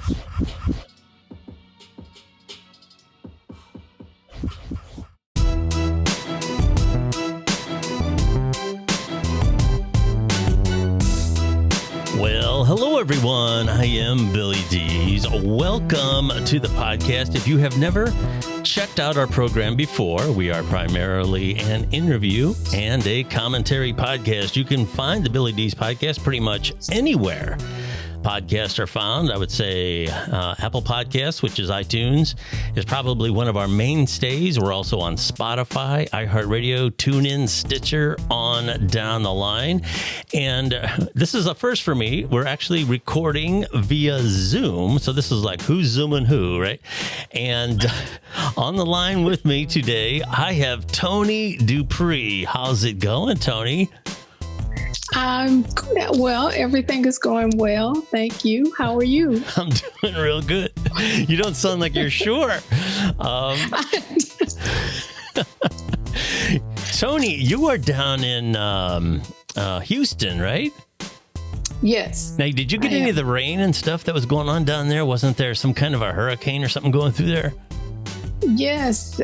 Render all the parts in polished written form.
Well, hello, everyone. I am Billy Dees. Welcome to the podcast. If you have never checked out our program before, we are primarily an interview and a commentary podcast. You can find the Billy Dees podcast pretty much anywhere podcasts are found. I would say Apple Podcasts, which is iTunes, is probably one of our mainstays. We're also on Spotify, iHeartRadio, TuneIn, Stitcher, on down the line. And this is a first for me. We're actually recording via Zoom. So this is like who's Zooming who, right? And on the line with me today, I have Toni Dupree. How's it going, Toni? Well, everything is going well. Thank you. How are you? I'm doing real good. You don't sound like you're sure. Toni, you are down in Houston, right? Yes. Now, did you get any of the rain and stuff that was going on down there? Wasn't there some kind of a hurricane or something going through there? Yes.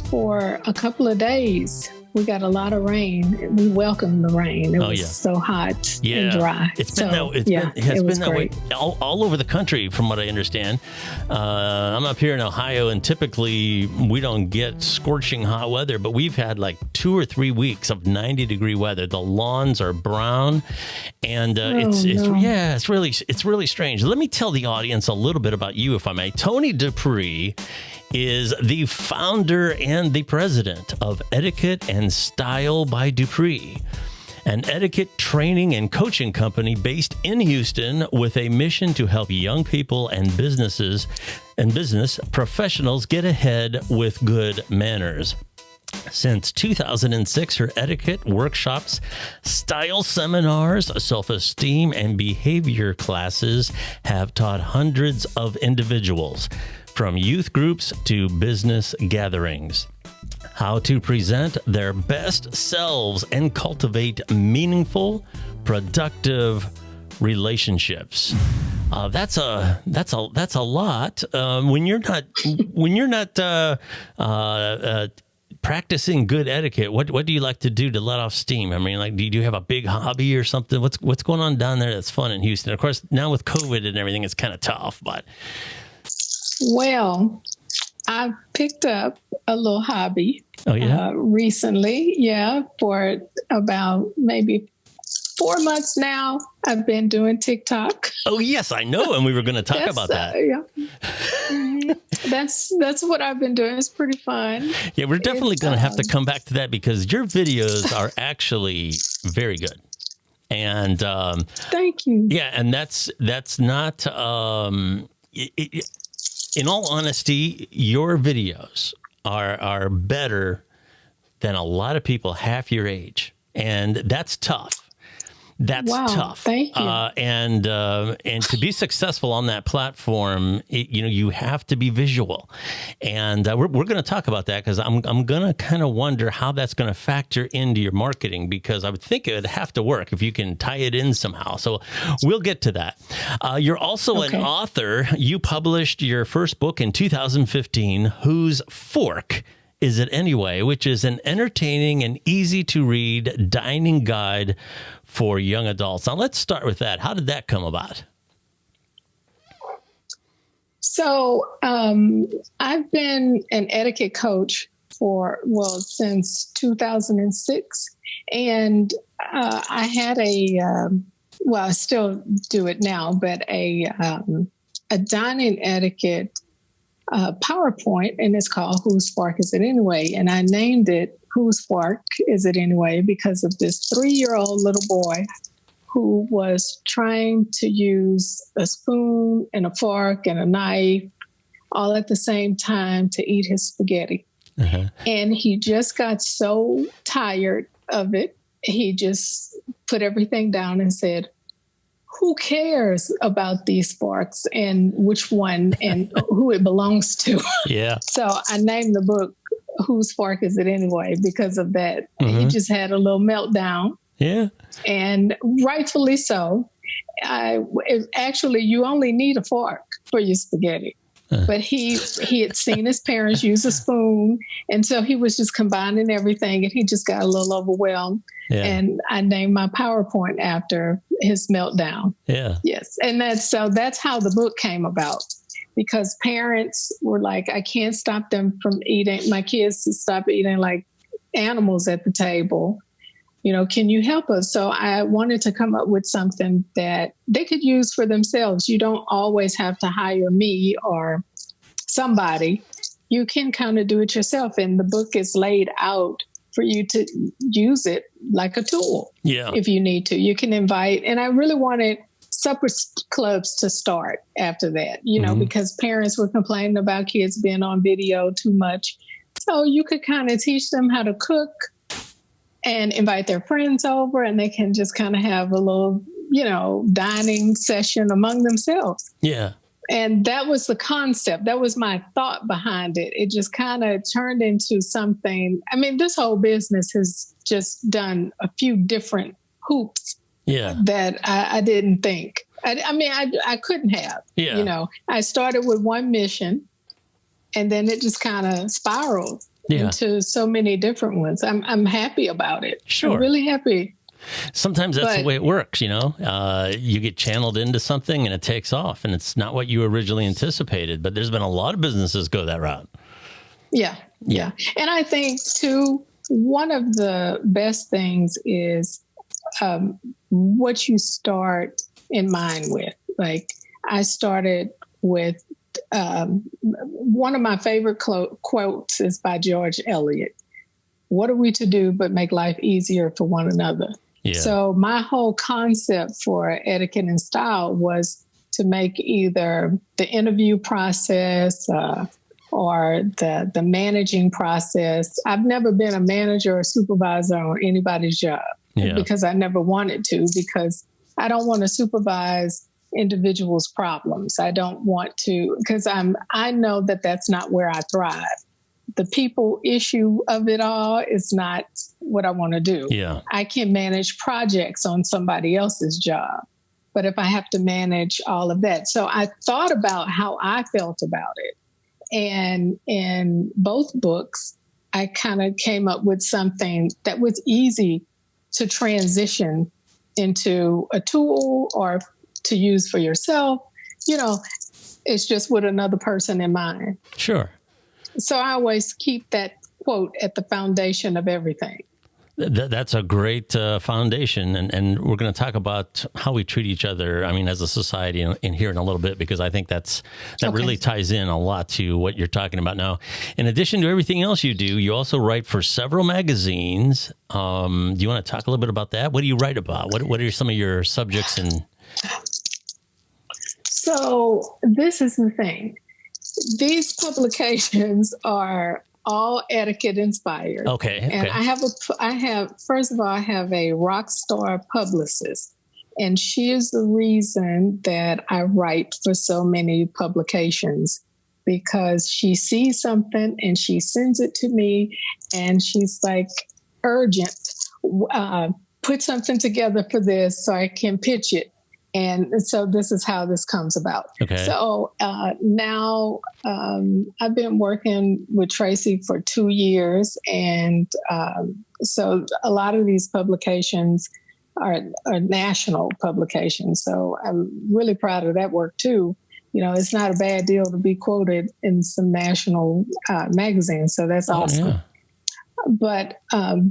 For a couple of days. We got a lot of rain. We welcomed the rain. It was so hot and dry. It's been that way all over the country, from what I understand. I'm up here in Ohio, and typically we don't get scorching hot weather, but we've had like 2 or 3 weeks of 90-degree weather. The lawns are brown, and it's really strange. Let me tell the audience a little bit about you, if I may. Toni Dupree is the founder and the president of Etiquette Style by Dupree, an etiquette training and coaching company based in Houston with a mission to help young people and business professionals get ahead with good manners. Since 2006, her etiquette workshops, style seminars, self-esteem, and behavior classes have taught hundreds of individuals, from youth groups to business gatherings, how to present their best selves and cultivate meaningful, productive relationships. That's a lot. When you're not practicing good etiquette, what do you like to do to let off steam? I mean, like, do you have a big hobby or something? What's going on down there that's fun in Houston? Of course, now with COVID and everything, it's kind of tough, but. Well, I picked up a little hobby recently. For about maybe 4 months now, I've been doing TikTok. Oh, yes, I know. And we were going to talk about that. That's what I've been doing. It's pretty fun. Yeah, we're definitely going to have to come back to that, because your videos are actually very good. And thank you. Yeah, and that's not in all honesty, your videos are better than a lot of people half your age, and that's tough. That's tough. Thank you. And to be successful on that platform, you have to be visual, and we're going to talk about that, because I'm going to kind of wonder how that's going to factor into your marketing, because I would think it would have to work if you can tie it in somehow. So we'll get to that. You're also an author. You published your first book in 2015, Whose Fork Is It Anyway?, which is an entertaining and easy to read dining guide for young adults. Now, let's start with that. How did that come about? So I've been an etiquette coach since 2006. And I had I still do it now, but a dining etiquette PowerPoint, and it's called Whose Fork Is It Anyway? And I named it Whose Fork Is It Anyway? Because of this 3-year-old little boy who was trying to use a spoon and a fork and a knife all at the same time to eat his spaghetti. Uh-huh. And he just got so tired of it. He just put everything down and said, who cares about these forks and which one and who it belongs to? Yeah. So I named the book Whose Fork Is It Anyway? Because of that. Mm-hmm. He just had a little meltdown. Yeah. And rightfully so. Actually, you only need a fork for your spaghetti. But he had seen his parents use a spoon, and so he was just combining everything, and he just got a little overwhelmed. Yeah. And I named my PowerPoint after his meltdown. Yeah. Yes. And that's how the book came about, because parents were like, I can't stop them from eating, my kids to stop eating like animals at the table. Can you help us? So I wanted to come up with something that they could use for themselves. You don't always have to hire me or somebody. You can kind of do it yourself. And the book is laid out for you to use it like a tool. Yeah. If you need to. You can invite. And I really wanted supper clubs to start after that, because parents were complaining about kids being on video too much. So you could kind of teach them how to cook and invite their friends over, and they can just kind of have a little, dining session among themselves. Yeah. And that was the concept. That was my thought behind it. It just kind of turned into something. I mean, this whole business has just done a few different hoops that I didn't think. I couldn't have. Yeah. I started with one mission, and then it just kind of spiraled into so many different ones. I'm happy about it. Sure. I'm really happy. Sometimes that's the way it works, you get channeled into something and it takes off, and it's not what you originally anticipated, but there's been a lot of businesses go that route. Yeah. And I think too, one of the best things is what you start in mind with. Like, I started with one of my favorite quotes is by George Eliot. What are we to do but make life easier for one another? Yeah. So my whole concept for Etiquette and Style was to make either the interview process or the managing process. I've never been a manager or supervisor on anybody's job because I never wanted to, because I don't want to supervise individuals' problems. I don't want to, because I know that that's not where I thrive. The people issue of it all is not what I want to do. Yeah. I can manage projects on somebody else's job, but if I have to manage all of that. So I thought about how I felt about it. And in both books, I kind of came up with something that was easy to transition into a tool or to use for yourself. It's just with another person in mind. Sure. So I always keep that quote at the foundation of everything. That's a great foundation. And we're going to talk about how we treat each other, as a society in here in a little bit, because I think that really ties in a lot to what you're talking about now. In addition to everything else you do, you also write for several magazines. Do you want to talk a little bit about that? What do you write about? What are some of your subjects? So this is the thing. These publications are all etiquette inspired. Okay. And I have a rock star publicist, and she is the reason that I write for so many publications, because she sees something and she sends it to me, and she's like, urgent, put something together for this so I can pitch it. And so this is how this comes about. Okay. So now I've been working with Tracy for 2 years. And so a lot of these publications are national publications. So I'm really proud of that work too. It's not a bad deal to be quoted in some national magazines. So that's awesome. Yeah. But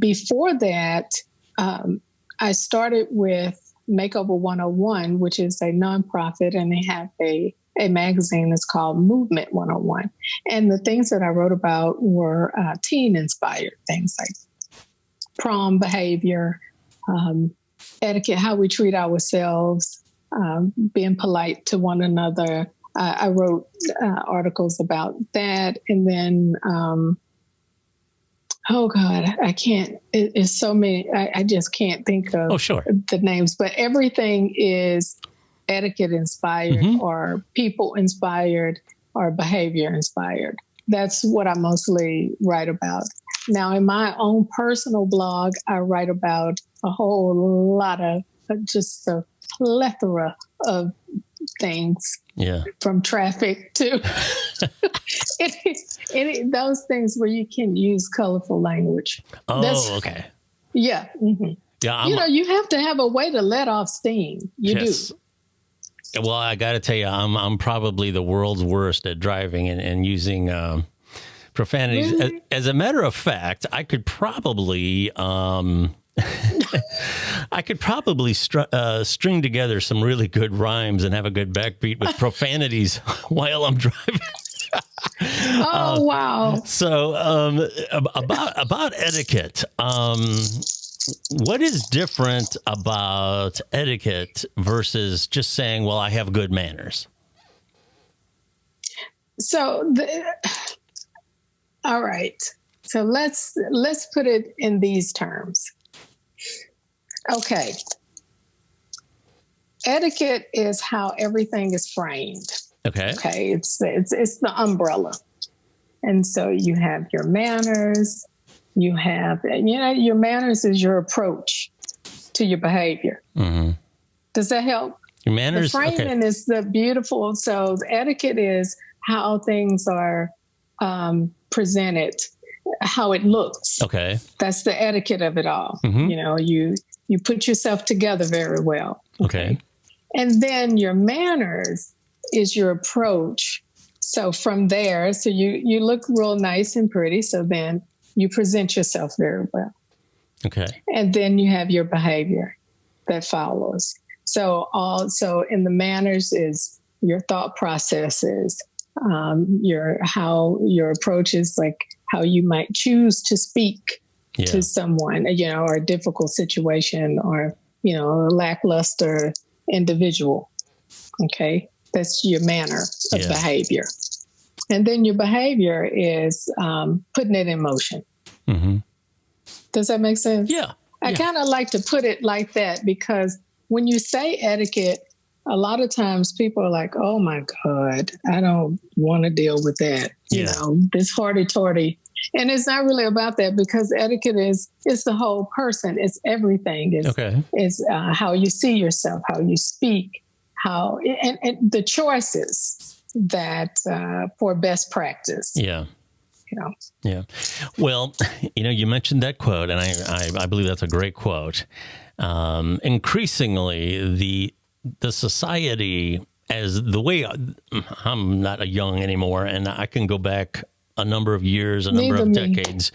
before that, I started with Makeover 101, which is a nonprofit, and they have a magazine that's called Movement 101. And the things that I wrote about were teen-inspired things like prom behavior, etiquette, how we treat ourselves, being polite to one another. I wrote articles about that. And then, oh God, I can't, it's so many, I just can't think of the names, but everything is etiquette inspired or people inspired or behavior inspired. That's what I mostly write about. Now, in my own personal blog, I write about a whole lot of just the plethora of things. Yeah. From traffic to those things where you can use colorful language. Okay. Yeah. Mm-hmm. Yeah. You have to have a way to let off steam. You do. Well, I got to tell you, I'm probably the world's worst at driving and using profanities. Really? As a matter of fact, I could probably string together some really good rhymes and have a good backbeat with profanities while I'm driving. Wow. So about etiquette, what is different about etiquette versus just saying, well, I have good manners? So, all right. So let's put it in these terms. Okay. Etiquette is how everything is framed. Okay. Okay. It's the umbrella. And so you have your manners, your manners is your approach to your behavior. Mm-hmm. Does that help? Your manners. The framing is the beautiful. So etiquette is how things are presented, how it looks. Okay. That's the etiquette of it all. Mm-hmm. You put yourself together very well. Okay. And then your manners is your approach. So from there, so you look real nice and pretty. So then you present yourself very well. Okay. And then you have your behavior that follows. So in the manners is your thought processes, your approach is like how you might choose to speak to someone, or a difficult situation or, a lackluster individual. Okay. That's your manner of behavior. And then your behavior is putting it in motion. Mm-hmm. Does that make sense? Yeah. I kind of like to put it like that because when you say etiquette, a lot of times people are like, oh my God, I don't want to deal with that. This hardy-torty. And it's not really about that because etiquette it's the whole person. It's everything. It's how you see yourself, how you speak, and the choices that for best practice. Yeah. Yeah. Well, you mentioned that quote, and I believe that's a great quote. Increasingly, the society, as the way I'm not young anymore, and I can go back a number of years, a number of decades,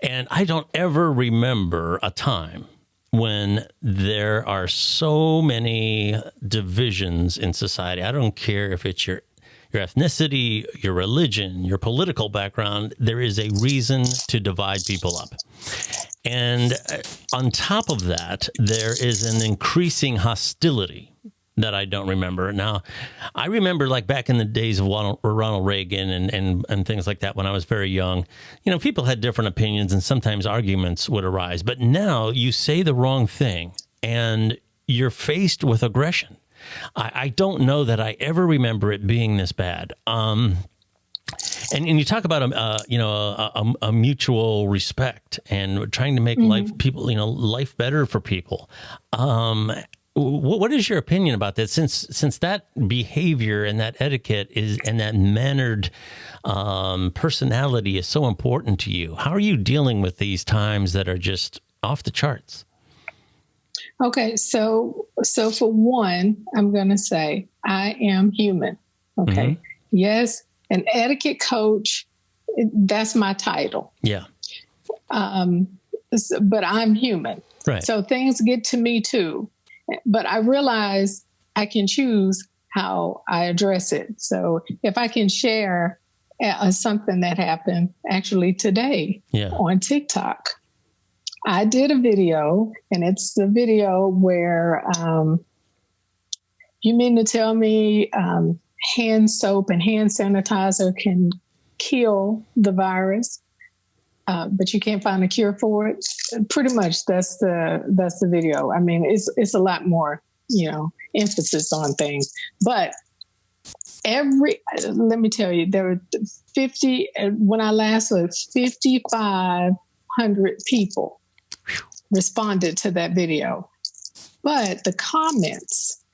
and I don't ever remember a time when there are so many divisions in society. I don't care if it's your ethnicity, your religion, your political background, there is a reason to divide people up. And on top of that, there is an increasing hostility that I don't remember. Now, I remember like back in the days of Ronald Reagan and things like that when I was very young, people had different opinions and sometimes arguments would arise. But now you say the wrong thing and you're faced with aggression. I don't know that I ever remember it being this bad. And you talk about a mutual respect and trying to make life better for people. What is your opinion about that? Since that behavior and that etiquette and that mannered personality is so important to you, how are you dealing with these times that are just off the charts? Okay, so for one, I'm going to say I am human. Okay, mm-hmm. Yes, an etiquette coach. That's my title. Yeah. But I'm human. Right. So things get to me too. But I realize I can choose how I address it. So if I can share something that happened actually today on TikTok. I did a video, and it's the video where you mean to tell me hand soap and hand sanitizer can kill the virus, but you can't find a cure for it? Pretty much that's the video. I mean, it's a lot more, emphasis on things. But let me tell you, there were 50, when I last looked, 5,500 people responded to that video. But the comments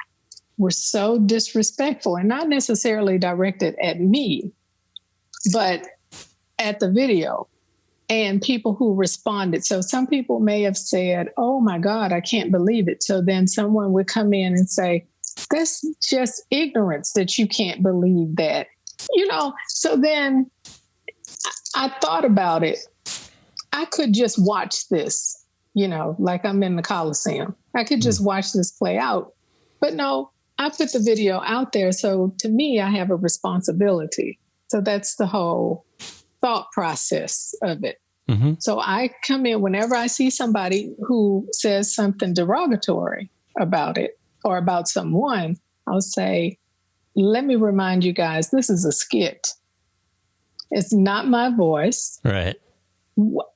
were so disrespectful, and not necessarily directed at me, but at the video and people who responded. So some people may have said, "Oh my God, I can't believe it." So then someone would come in and say, "That's just ignorance that you can't believe that." So then I thought about it. I could just watch this, like I'm in the Coliseum. I could just watch this play out. But no, I put the video out there. So to me, I have a responsibility. So that's the whole thought process of it. Mm-hmm. So I come in whenever I see somebody who says something derogatory about it or about someone, I'll say, let me remind you guys, this is a skit. It's not my voice. Right.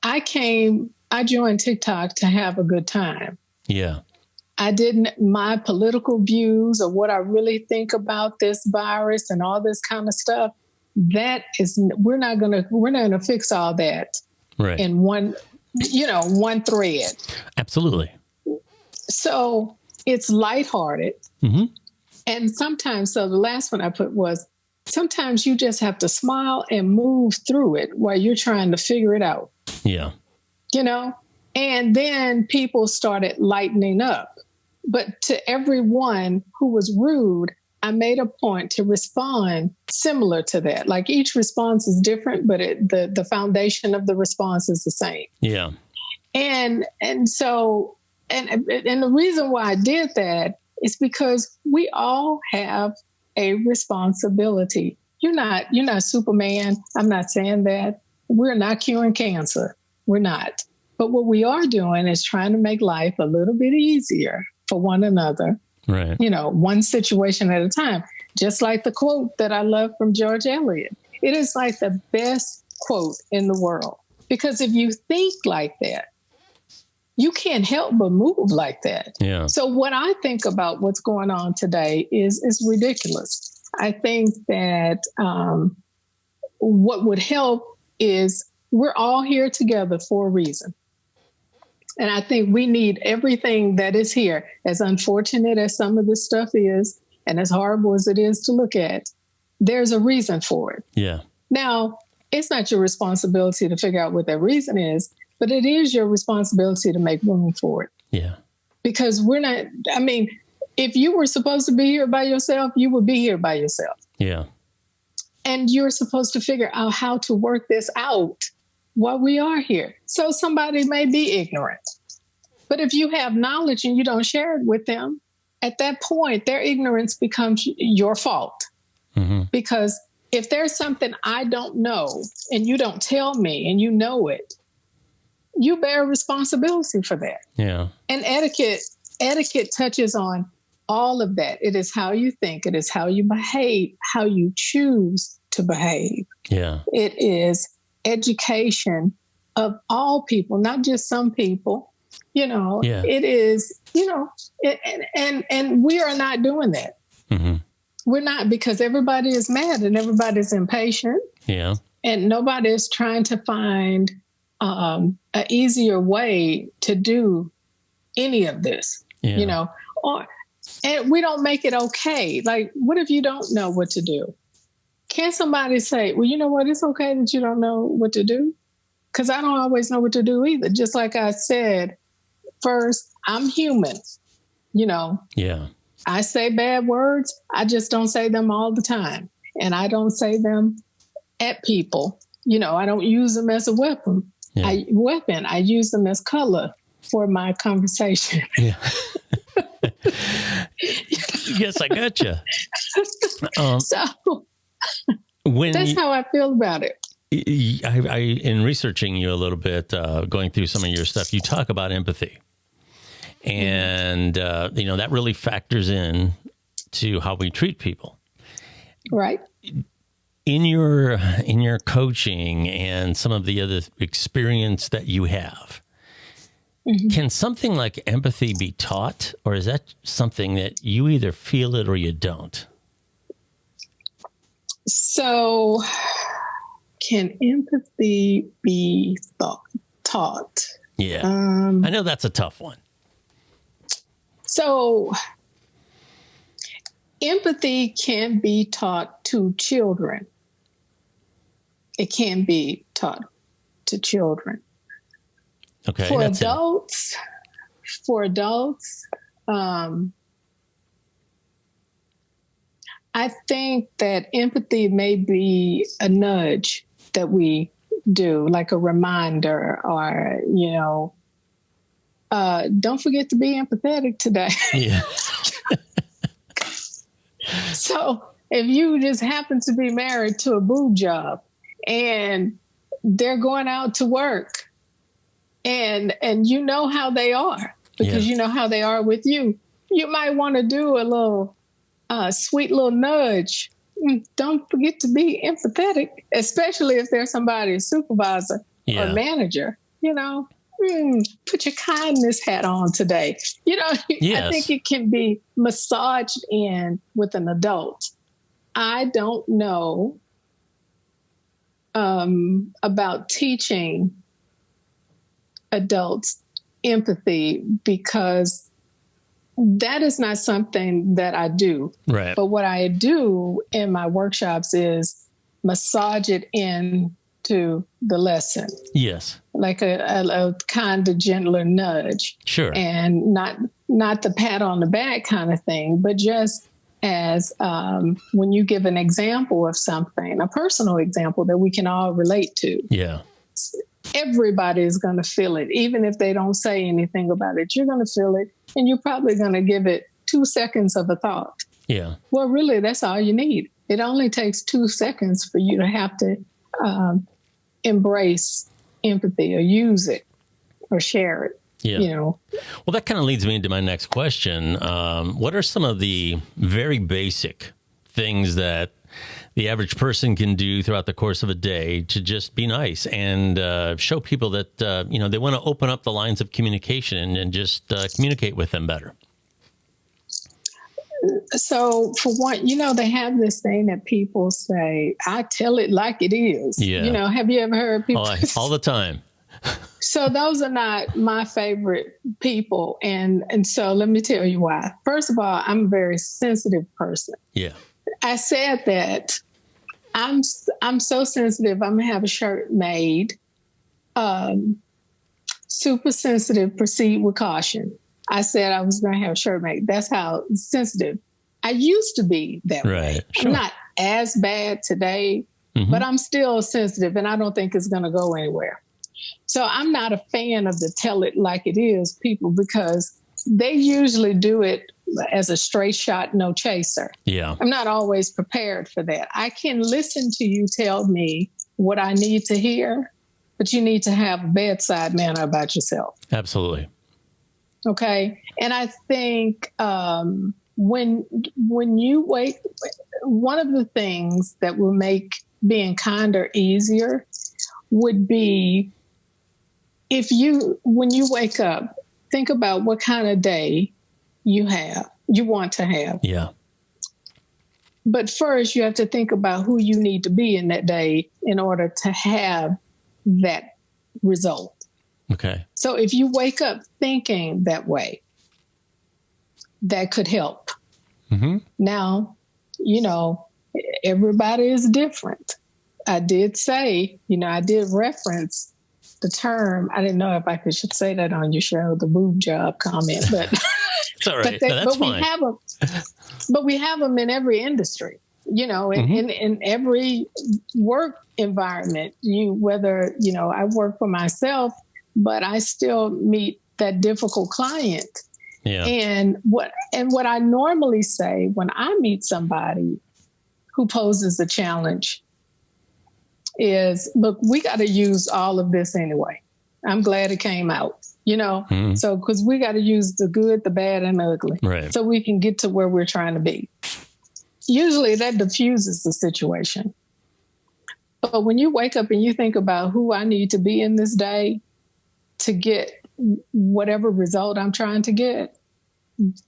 I joined TikTok to have a good time. Yeah. I didn't, my political views or what I really think about this virus and all this kind of stuff, we're not going to fix all that right. in one thread. Absolutely. So it's lighthearted. Mm-hmm. And sometimes, so the last one I put was, sometimes you just have to smile and move through it while you're trying to figure it out. Yeah. And then people started lightening up. But to everyone who was rude, I made a point to respond similar to that. Like each response is different, but the foundation of the response is the same. Yeah. And so the reason why I did that is because we all have a responsibility. You're not Superman. I'm not saying that. We're not curing cancer. We're not. But what we are doing is trying to make life a little bit easier for one another. Right. One situation at a time. Just like the quote that I love from George Eliot. It is like the best quote in the world. Because if you think like that, you can't help but move like that. Yeah. So what I think about what's going on today is ridiculous. I think that what would help is we're all here together for a reason. And I think we need everything that is here, as unfortunate as some of this stuff is, and as horrible as it is to look at, there's a reason for it. Yeah. Now, it's not your responsibility to figure out what that reason is, but it is your responsibility to make room for it. Yeah. Because if you were supposed to be here by yourself, you would be here by yourself. Yeah. And you're supposed to figure out how to work this out while we are here. So somebody may be ignorant. But if you have knowledge and you don't share it with them, at that point, their ignorance becomes your fault. Mm-hmm. Because if there's something I don't know and you don't tell me and you know it, you bear responsibility for that. Yeah. And etiquette touches on all of that. It is how you think. It is how you behave, how you choose to behave. Yeah. It is education of all people, not just some people. Yeah. It is, and we are not doing that. Mm-hmm. We're not, because everybody is mad and everybody's impatient. Yeah. And nobody is trying to find an easier way to do any of this, and we don't make it okay. Like, what if you don't know what to do? Can somebody say, well, you know what? It's okay that you don't know what to do? Because I don't always know what to do either. Just like I said, first, I'm human, Yeah. I say bad words. I just don't say them all the time. And I don't say them at people. I don't use them as a weapon. Yeah. I use them as color for my conversation. Yeah. Yes, I gotcha. That's how I feel about it. In researching you a little bit, going through some of your stuff, you talk about empathy. And, that really factors in to how we treat people. Right. In your coaching and some of the other experience that you have, mm-hmm. Can something like empathy be taught, or is that something that you either feel it or you don't? So, can empathy be taught? Yeah. I know that's a tough one. So empathy can be taught to children. It can be taught to children. Okay. For adults, I think that empathy may be a nudge that we do, like a reminder, or, don't forget to be empathetic today. Yeah. So if you just happen to be married to a boob job and they're going out to work and you know how they are because you know how they are with you, you might want to do a little sweet little nudge. Don't forget to be empathetic, especially if there's somebody, supervisor or manager, put your kindness hat on today. I think it can be massaged in with an adult. I don't know about teaching adults empathy because that is not something that I do. Right. But what I do in my workshops is massage it into the lesson. Yes. Like a kind of gentler nudge. Sure. And not the pat on the back kind of thing, but just as when you give an example of something, a personal example that we can all relate to. Yeah. Everybody is going to feel it. Even if they don't say anything about it, you're going to feel it. And you're probably going to give it 2 seconds of a thought. Yeah. Well, really, that's all you need. It only takes 2 seconds for you to have to embrace empathy or use it or share it. Yeah. Well, that kind of leads me into my next question. What are some of the very basic things that the average person can do throughout the course of a day to just be nice and show people that, they want to open up the lines of communication and just communicate with them better? So for one, they have this thing that people say, I tell it like it is. Yeah. Have you ever heard people? All the time. So those are not my favorite people. And so let me tell you why. First of all, I'm a very sensitive person. Yeah. I said that I'm so sensitive. I'm going to have a shirt made. Super sensitive, proceed with caution. I said I was going to have a shirt made. That's how sensitive I used to be that way. Sure. I'm not as bad today, but I'm still sensitive, and I don't think it's going to go anywhere. So I'm not a fan of the tell it like it is people because they usually do it as a straight shot, no chaser. Yeah. I'm not always prepared for that. I can listen to you tell me what I need to hear, but you need to have a bedside manner about yourself. Absolutely. Okay. And I think when you wake, one of the things that will make being kinder easier would be when you wake up, think about what kind of day you want to have. Yeah. But first you have to think about who you need to be in that day in order to have that result. Okay. So if you wake up thinking that way, that could help. Mm-hmm. Now, everybody is different. I did say, I did reference the term. I didn't know if I should say that on your show, the boob job comment, but it's all right. That's fine. We have them in every industry, in every work environment. Whether I work for myself, but I still meet that difficult client. Yeah. And what I normally say when I meet somebody who poses a challenge is, look, we got to use all of this anyway. I'm glad it came out, so because we got to use the good, the bad, and the ugly, right, so we can get to where we're trying to be. Usually that diffuses the situation. But when you wake up and you think about who I need to be in this day to get whatever result I'm trying to get,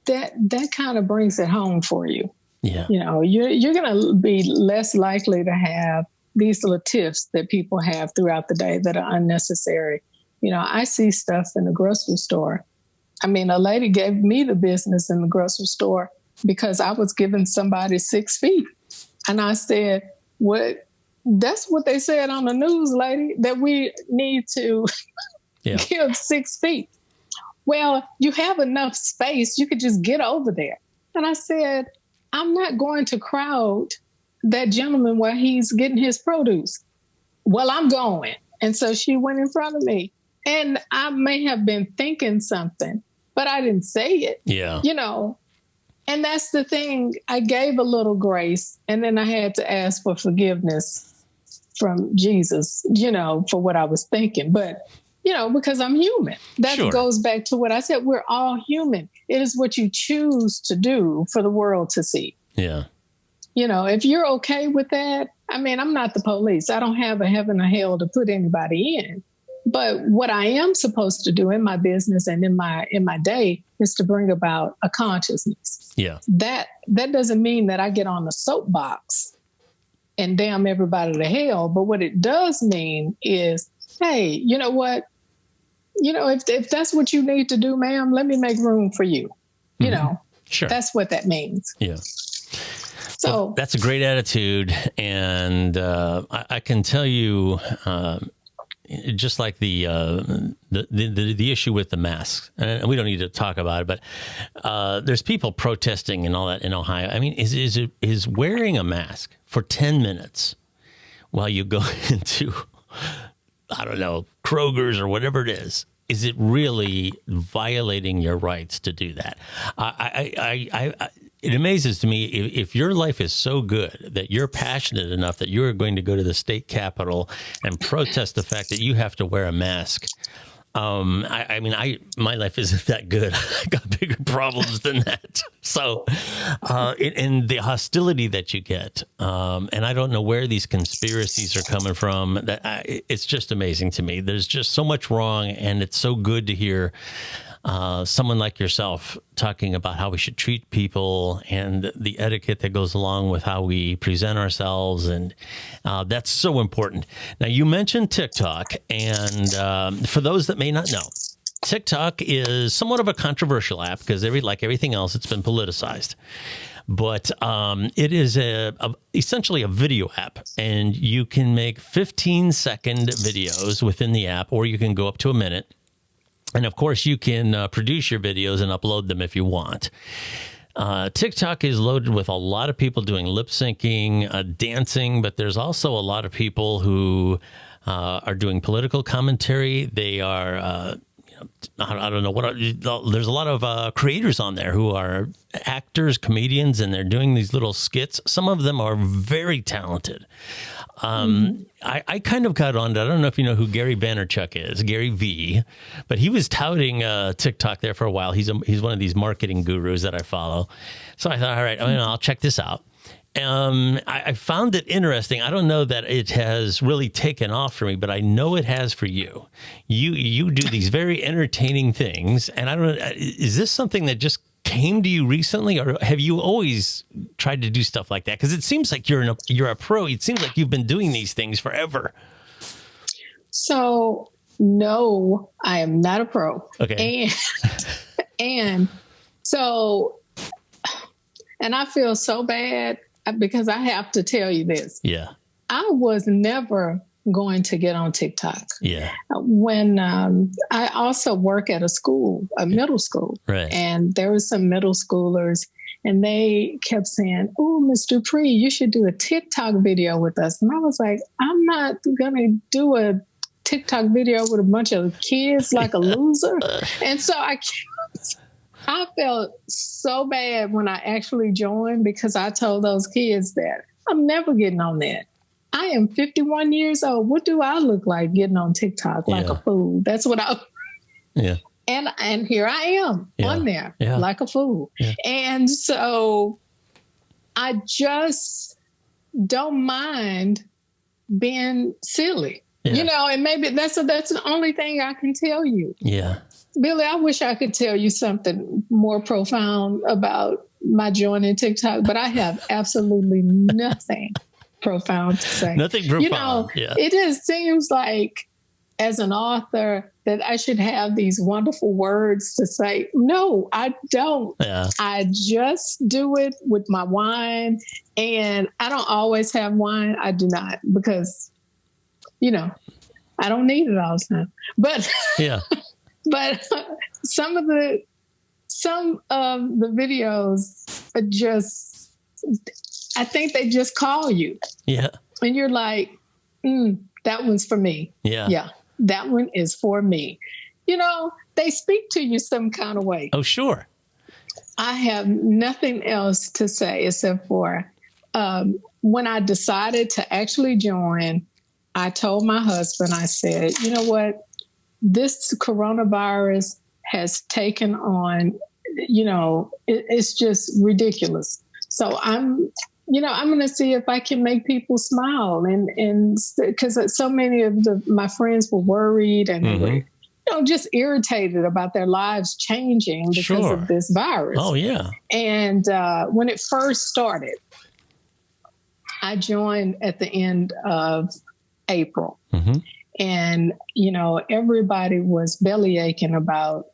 that kind of brings it home for you. Yeah. You're going to be less likely to have these little tiffs that people have throughout the day that are unnecessary. I see stuff in the grocery store I mean, a lady gave me the business in the grocery store because I was giving somebody 6 feet. And I said, what? That's what they said on the news, lady, that we need to give 6 feet. Well, you have enough space. You could just get over there. And I said, I'm not going to crowd that gentleman while he's getting his produce. Well, I'm going. And so she went in front of me. And I may have been thinking something, but I didn't say it. Yeah. You know, and that's the thing. I gave a little grace, and then I had to ask for forgiveness from Jesus, you know, for what I was thinking. But, you know, because I'm human. That goes back to what I said. We're all human. It is what you choose to do for the world to see. Yeah. You know, if you're okay with that, I mean, I'm not the police. I don't have a heaven or hell to put anybody in. But what I am supposed to do in my business and in my day is to bring about a consciousness. Yeah. That doesn't mean that I get on the soapbox and damn everybody to hell. But what it does mean is, hey, you know what? You know, if that's what you need to do, ma'am, let me make room for you. You know, that's what that means. Yeah. So well, that's a great attitude. And I can tell you, just like the issue with the masks, and we don't need to talk about it, but there's people protesting and all that in Ohio. I mean, is wearing a mask for 10 minutes while you go into, I don't know, Kroger's or whatever it is it really violating your rights to do that? It amazes to me if your life is so good that you're passionate enough that you're going to go to the state capitol and protest the fact that you have to wear a mask. I mean, my life isn't that good. I got bigger problems than that. So, and the hostility that you get, and I don't know where these conspiracies are coming from. It's just amazing to me. There's just so much wrong, and it's so good to hear someone like yourself talking about how we should treat people and the etiquette that goes along with how we present ourselves. And that's so important. Now, you mentioned TikTok. And for those that may not know, TikTok is somewhat of a controversial app because like everything else, it's been politicized. But it is essentially a video app, and you can make 15-second videos within the app, or you can go up to a minute. And of course, you can produce your videos and upload them if you want. TikTok is loaded with a lot of people doing lip syncing, dancing, but there's also a lot of people who are doing political commentary. They are, I don't know there's a lot of creators on there who are actors, comedians, and they're doing these little skits. Some of them are very talented. I kind of got on to, I don't know if you know who Gary Vaynerchuk is, Gary V, but he was touting TikTok there for a while. He's one of these marketing gurus that I follow. So I thought, all right, I'll check this out. I found it interesting. I don't know that it has really taken off for me, but I know it has for you. You do these very entertaining things, and I don't know, is this something that just came to you recently, or have you always tried to do stuff like that? Because it seems like you're a pro. It seems like you've been doing these things forever. So no, I am not a pro. Okay. And I feel so bad because I have to tell you this. Yeah. I was never going to get on TikTok. Yeah. When I also work at a middle school. Right. And there were some middle schoolers, and they kept saying, "Oh, Ms. Dupree, you should do a TikTok video with us." And I was like, I'm not going to do a TikTok video with a bunch of kids like a loser. And so I felt so bad when I actually joined, because I told those kids that I'm never getting on that. I am 51 years old. What do I look like getting on TikTok like a fool? That's what Yeah. And here I am on there like a fool. Yeah. And so I just don't mind being silly, and maybe that's the only thing I can tell you. Yeah. Billy, I wish I could tell you something more profound about my joining TikTok, but I have absolutely nothing profound to say. Nothing profound. It just seems like as an author that I should have these wonderful words to say. No, I don't. Yeah. I just do it with my wine, and I don't always have wine. I do not, because, I don't need it all the time. But yeah, but some of the videos are just, I think they just call you. Yeah. And you're like, that one's for me. Yeah. Yeah. That one is for me. They speak to you some kind of way. Oh, sure. I have nothing else to say except for when I decided to actually join, I told my husband, I said, you know what? This coronavirus has taken on, it's just ridiculous. So I'm going to see if I can make people smile, and because so many of my friends were worried and they were, just irritated about their lives changing because of this virus. Oh yeah. And when it first started, I joined at the end of April, and everybody was belly aching about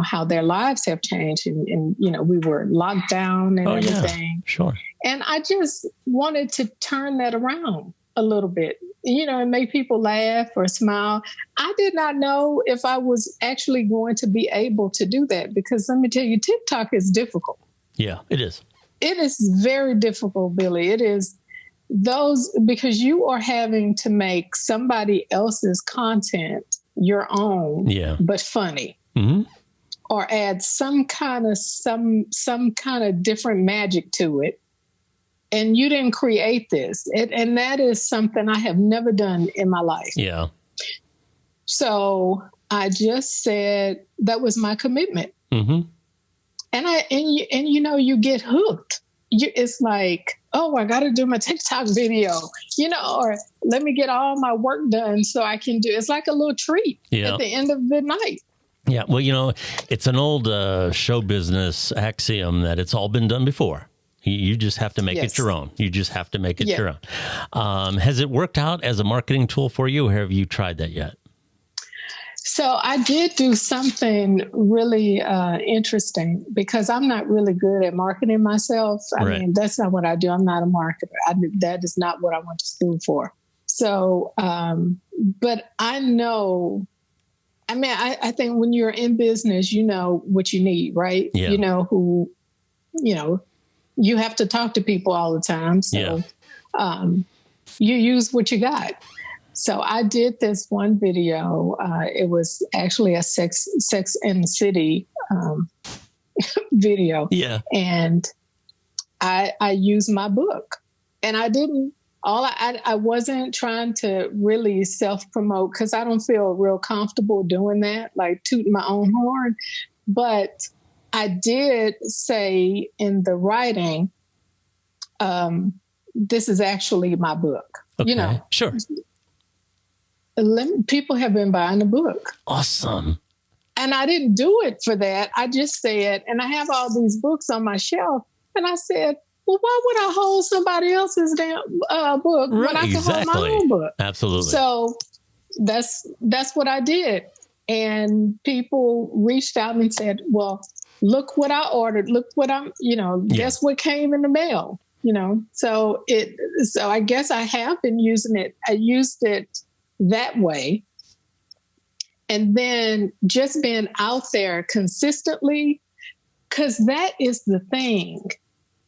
how their lives have changed, and we were locked down and everything. Yeah. Sure. And I just wanted to turn that around a little bit, and make people laugh or smile. I did not know if I was actually going to be able to do that, because let me tell you, TikTok is difficult. Yeah, it is. It is very difficult, Billy. It is because you are having to make somebody else's content your own, but funny. Mm-hmm. Or add some kind of different magic to it. And you didn't create this. And that is something I have never done in my life. Yeah. So I just said that was my commitment. Mm-hmm. And you get hooked. It's like, oh, I got to do my TikTok video, or let me get all my work done so I can do. It's like a little treat at the end of the night. Yeah. Well, it's an old show business axiom that it's all been done before. You just have to make it your own. You just have to make it your own. Has it worked out as a marketing tool for you, or have you tried that yet? So I did do something really interesting, because I'm not really good at marketing myself. I mean, that's not what I do. I'm not a marketer. That is not what I went to school for. So, but I know, I think when you're in business, you know what you need, right? Yeah. You know who, you have to talk to people all the time. So you use what you got. So I did this one video. It was actually a Sex and the City video. Yeah. And I used my book, and I wasn't trying to really self-promote, because I don't feel real comfortable doing that, like tooting my own horn. But I did say in the writing, this is actually my book. Okay. Sure. People have been buying the book. Awesome. And I didn't do it for that. I just said, and I have all these books on my shelf, and I said, well, why would I hold somebody else's damn book when I can hold my own book? Absolutely. So that's what I did. And people reached out and said, well, look what I ordered. Look what guess what came in the mail, So I guess I have been using it. I used it that way. And then just being out there consistently, because that is the thing.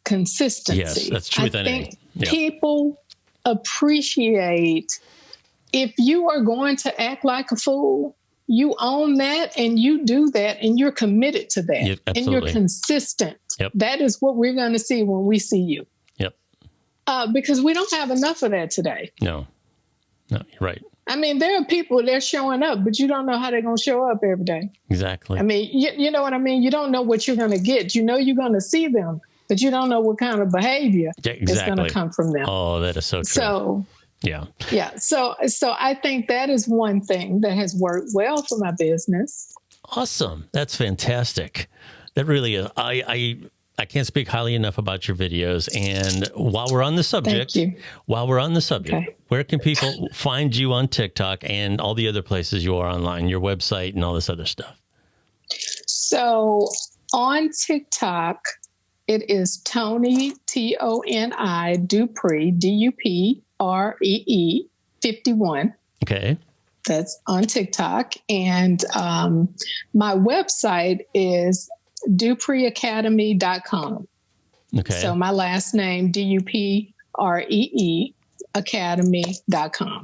Consistency. Yes, that's truth. I think people appreciate, if you are going to act like a fool, you own that and you do that and you're committed to that. Yep, and you're consistent. Yep. That is what we're going to see when we see you. Yep. Because we don't have enough of that today. No, you're right. I mean, there are people, they're showing up, but you don't know how they're going to show up every day. Exactly. I mean, you know what I mean? You don't know what you're going to get. You know you're going to see them, but you don't know what kind of behavior is going to come from them. Oh, that is so true. So, yeah. So I think that is one thing that has worked well for my business. Awesome. That's fantastic. That really is. I can't speak highly enough about your videos. And while we're on the subject, Okay. where can people find you on TikTok and all the other places you are online, your website and all this other stuff? So on TikTok, it is Toni, Toni Dupree, Dupree 51. Okay. That's on TikTok. And my website is dupreeacademy.com. Okay. So my last name, Dupree academy.com.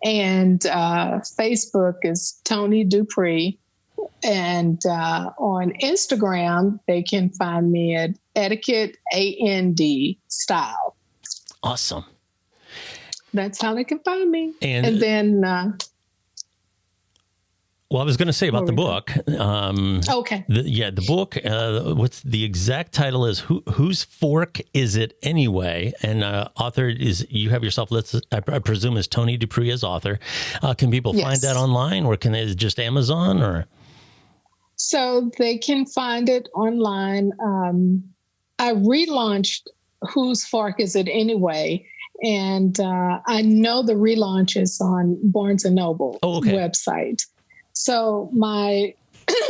And Facebook is Toni Dupree. And on Instagram, they can find me at Etiquette Style. Awesome. That's how they can find me. And then... well, I was going to say about the book. Okay. The book, what's the exact title is Whose Fork Is It Anyway? And author is, you have yourself, I presume is Toni Dupree as author. Can people find that online, or can it just Amazon, or? So they can find it online. I relaunched Whose Fork Is It Anyway? And I know the relaunch is on Barnes & Noble website. So my,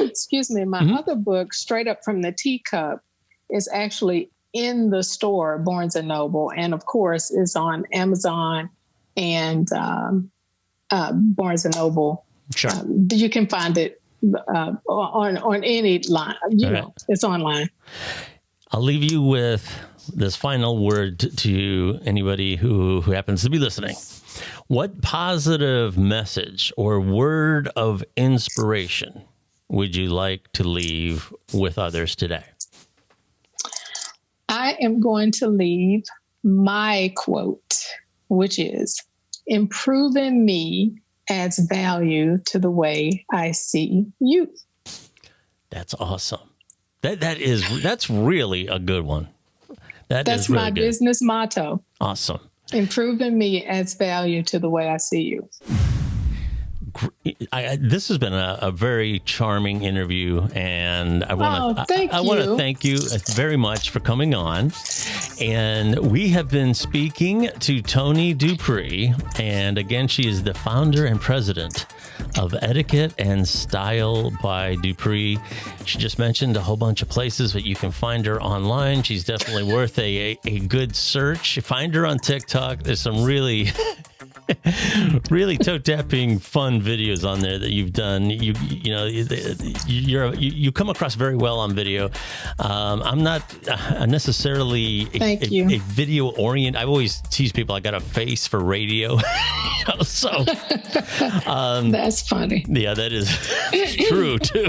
other book, Straight Up from the Teacup, is actually in the store, Barnes & Noble, and of course is on Amazon and Barnes & Noble. Sure. You can find it on any line. It's online. I'll leave you with this final word to anybody who happens to be listening. What positive message or word of inspiration would you like to leave with others today? I am going to leave my quote, which is, improving me adds value to the way I see you. That's awesome. That's really a good one. That's really my good. Business motto. Awesome. Improving me adds value to the way I see you. This has been a very charming interview, and I want to thank you very much for coming on. And we have been speaking to Toni Dupree, and again, she is the founder and president of Etiquette and Style by Dupree. She just mentioned a whole bunch of places that you can find her online. She's definitely worth a good search. Find her on TikTok. There's some really really toe-tapping fun videos on there that you've done. You come across very well on video. I'm not necessarily a video oriented. I always tease people I got a face for radio. So that's funny. Yeah, that is true too.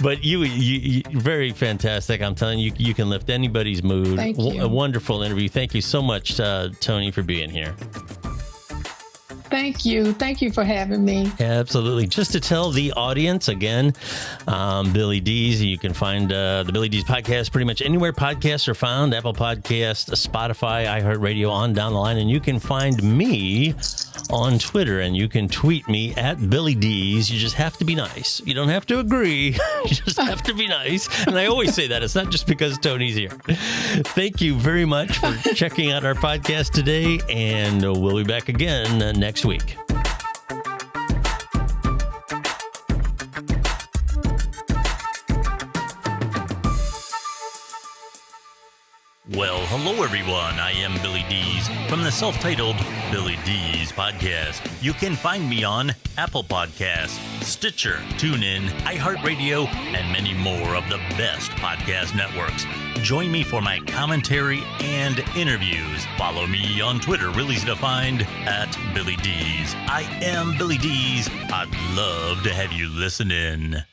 But you very fantastic. I'm telling you, you can lift anybody's mood. Thank you. A wonderful interview. Thank you so much, Toni, for being here. Thank you. Thank you for having me. Absolutely. Just to tell the audience again, Billy D's, you can find the Billy D's podcast pretty much anywhere podcasts are found, Apple Podcasts, Spotify, iHeartRadio, on down the line. And you can find me on Twitter, and you can tweet me at Billy D's. You just have to be nice. You don't have to agree. You just have to be nice. And I always say that. It's not just because Toni's here. Thank you very much for checking out our podcast today, and we'll be back again next week. Well, hello everyone. I am Billy D's from the self-titled Billy D's podcast. You can find me on Apple Podcasts, Stitcher, TuneIn, iHeartRadio, and many more of the best podcast networks. Join me for my commentary and interviews. Follow me on Twitter, real easy to find, at Billy D's. I am Billy D's. I'd love to have you listen in.